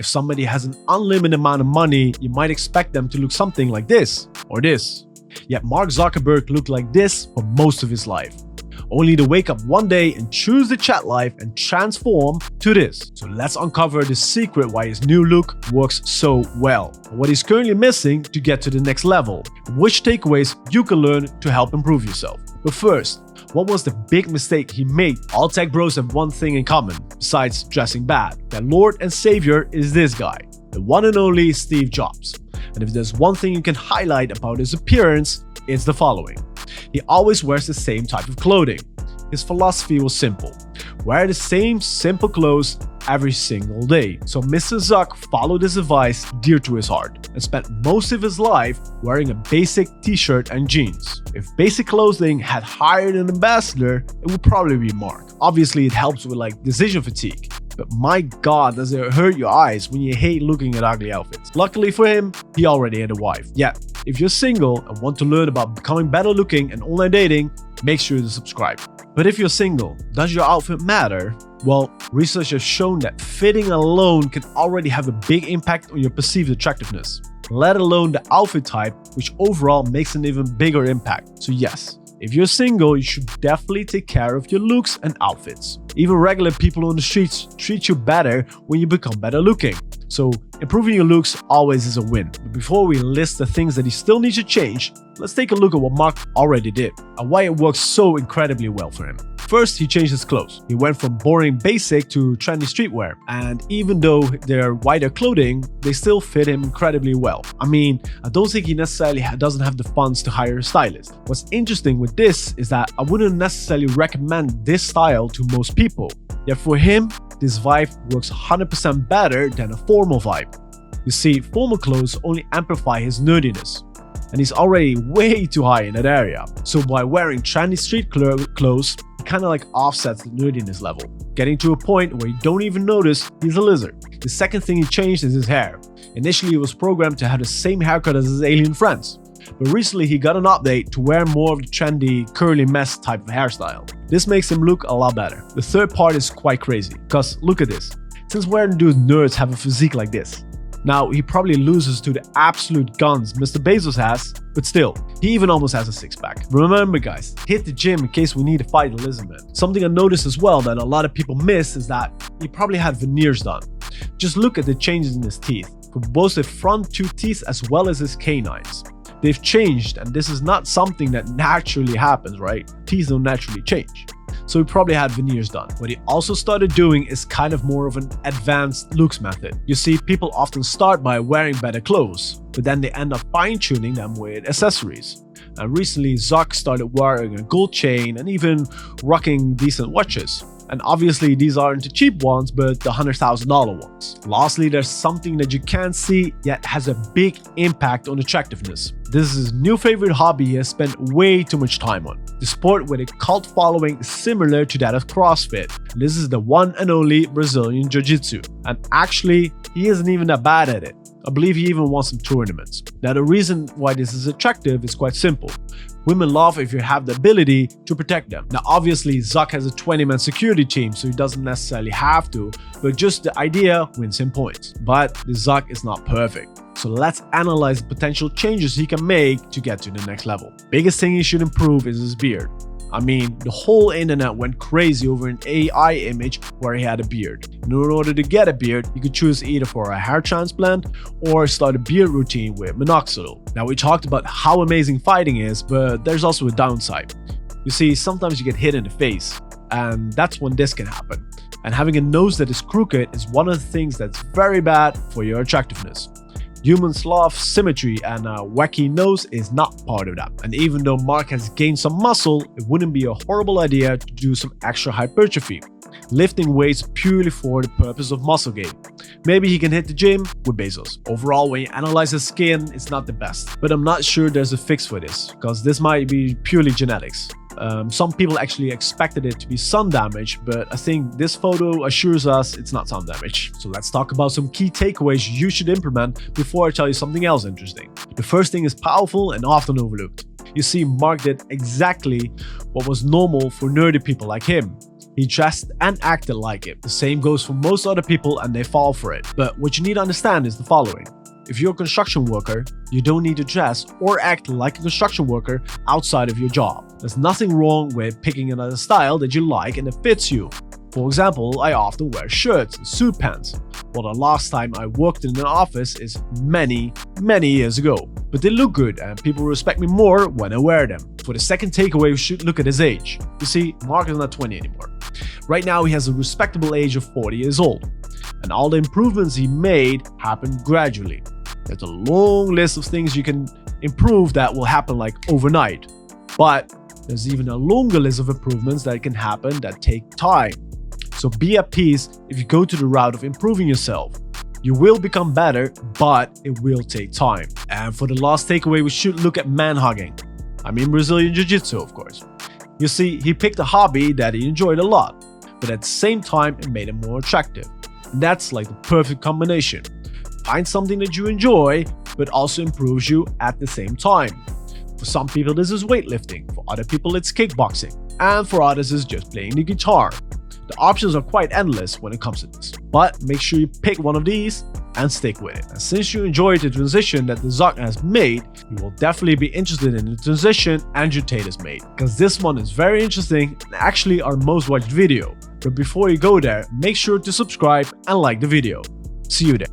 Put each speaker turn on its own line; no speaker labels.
If somebody has an unlimited amount of money, you might expect them to look something like this or this. Yet Mark Zuckerberg looked like this for most of his life, only to wake up one day and choose the chat life and transform to this. So let's uncover the secret why his new look works so well, and what he's currently missing to get to the next level, and which takeaways you can learn to help improve yourself. But first, what was the big mistake he made? All tech bros have one thing in common, besides dressing bad. Their Lord and Savior is this guy, the one and only Steve Jobs. And if there's one thing you can highlight about his appearance, it's the following. He always wears the same type of clothing. His philosophy was simple: wear the same simple clothes every single day. So Mr. Zuck followed his advice dear to his heart and spent most of his life wearing a basic t-shirt and jeans. If basic clothing had hired an ambassador, it would probably be Mark. Obviously, it helps with decision fatigue. But my god, does it hurt your eyes when you hate looking at ugly outfits. Luckily for him, he already had a wife. Yeah, if you're single and want to learn about becoming better looking and online dating, make sure to subscribe. But if you're single, does your outfit matter? Well, research has shown that fitting alone can already have a big impact on your perceived attractiveness, let alone the outfit type, which overall makes an even bigger impact. So yes, if you're single, you should definitely take care of your looks and outfits. Even regular people on the streets treat you better when you become better looking. So improving your looks always is a win. But before we list the things that he still needs to change, let's take a look at what Mark already did and why it works so incredibly well for him. First, he changed his clothes. He went from boring basic to trendy streetwear, and even though they're wider clothing, they still fit him incredibly well. I mean, I don't think he necessarily doesn't have the funds to hire a stylist. What's interesting with this is that I wouldn't necessarily recommend this style to most people. Yet for him, this vibe works 100% better than a formal vibe. You see, formal clothes only amplify his nerdiness, and he's already way too high in that area. So by wearing trendy street clothes, it kind of offsets the nerdiness level, getting to a point where you don't even notice he's a lizard. The second thing he changed is his hair. Initially, he was programmed to have the same haircut as his alien friends, but recently he got an update to wear more of the trendy curly mess type of hairstyle. This makes him look a lot better. The third part is quite crazy, because look at this. Since where do nerds have a physique like this? Now, he probably loses to the absolute guns Mr. Bezos has, but still, he even almost has a six-pack. Remember guys, hit the gym in case we need to fight the lizard man. Something I noticed as well that a lot of people miss is that he probably had veneers done. Just look at the changes in his teeth, for both the front two teeth as well as his canines. They've changed, and this is not something that naturally happens, right? Teeth don't naturally change. So he probably had veneers done. What he also started doing is kind of more of an advanced looks method. You see, people often start by wearing better clothes, but then they end up fine-tuning them with accessories. And recently, Zuck started wearing a gold chain and even rocking decent watches. And obviously, these aren't the cheap ones, but the $100,000 ones. Lastly, there's something that you can't see yet has a big impact on attractiveness. This is his new favorite hobby he has spent way too much time on. The sport with a cult following similar to that of CrossFit. This is the one and only Brazilian Jiu-Jitsu. And actually, he isn't even that bad at it. I believe he even won some tournaments. Now, the reason why this is attractive is quite simple. Women love if you have the ability to protect them. Now, obviously, Zuck has a 20-man security team, so he doesn't necessarily have to, but just the idea wins him points. But the Zuck is not perfect. So let's analyze the potential changes he can make to get to the next level. Biggest thing he should improve is his beard. I mean, the whole internet went crazy over an AI image where he had a beard. And in order to get a beard, you could choose either for a hair transplant or start a beard routine with minoxidil. Now, we talked about how amazing fighting is, but there's also a downside. You see, sometimes you get hit in the face, and that's when this can happen. And having a nose that is crooked is one of the things that's very bad for your attractiveness. Humans love symmetry, and a wacky nose is not part of that. And even though Mark has gained some muscle, it wouldn't be a horrible idea to do some extra hypertrophy, lifting weights purely for the purpose of muscle gain. Maybe he can hit the gym with Bezos. Overall, when you analyze his skin, it's not the best. But I'm not sure there's a fix for this, because this might be purely genetics. Some people actually expected it to be sun damage, but I think this photo assures us it's not sun damage. So let's talk about some key takeaways you should implement before I tell you something else interesting. The first thing is powerful and often overlooked. You see, Mark did exactly what was normal for nerdy people like him. He dressed and acted like it. The same goes for most other people and they fall for it. But what you need to understand is the following. If you're a construction worker, you don't need to dress or act like a construction worker outside of your job. There's nothing wrong with picking another style that you like and that fits you. For example, I often wear shirts and suit pants. Well, the last time I worked in an office is many years ago. But they look good and people respect me more when I wear them. For the second takeaway, we should look at his age. You see, Mark is not 20 anymore. Right now, he has a respectable age of 40 years old. And all the improvements he made happened gradually. There's a long list of things you can improve that will happen like overnight. But there's even a longer list of improvements that can happen that take time. So be at peace if you go to the route of improving yourself. You will become better, but it will take time. And for the last takeaway, we should look at man hugging. I mean Brazilian Jiu-Jitsu, of course. You see, he picked a hobby that he enjoyed a lot, but at the same time, it made him more attractive. And that's like the perfect combination. Find something that you enjoy, but also improves you at the same time. For some people, this is weightlifting. For other people, it's kickboxing. And for others, it's just playing the guitar. The options are quite endless when it comes to this. But make sure you pick one of these and stick with it. And since you enjoyed the transition that the Zuck has made, you will definitely be interested in the transition Andrew Tate has made. Because this one is very interesting and actually our most watched video. But before you go there, make sure to subscribe and like the video. See you there.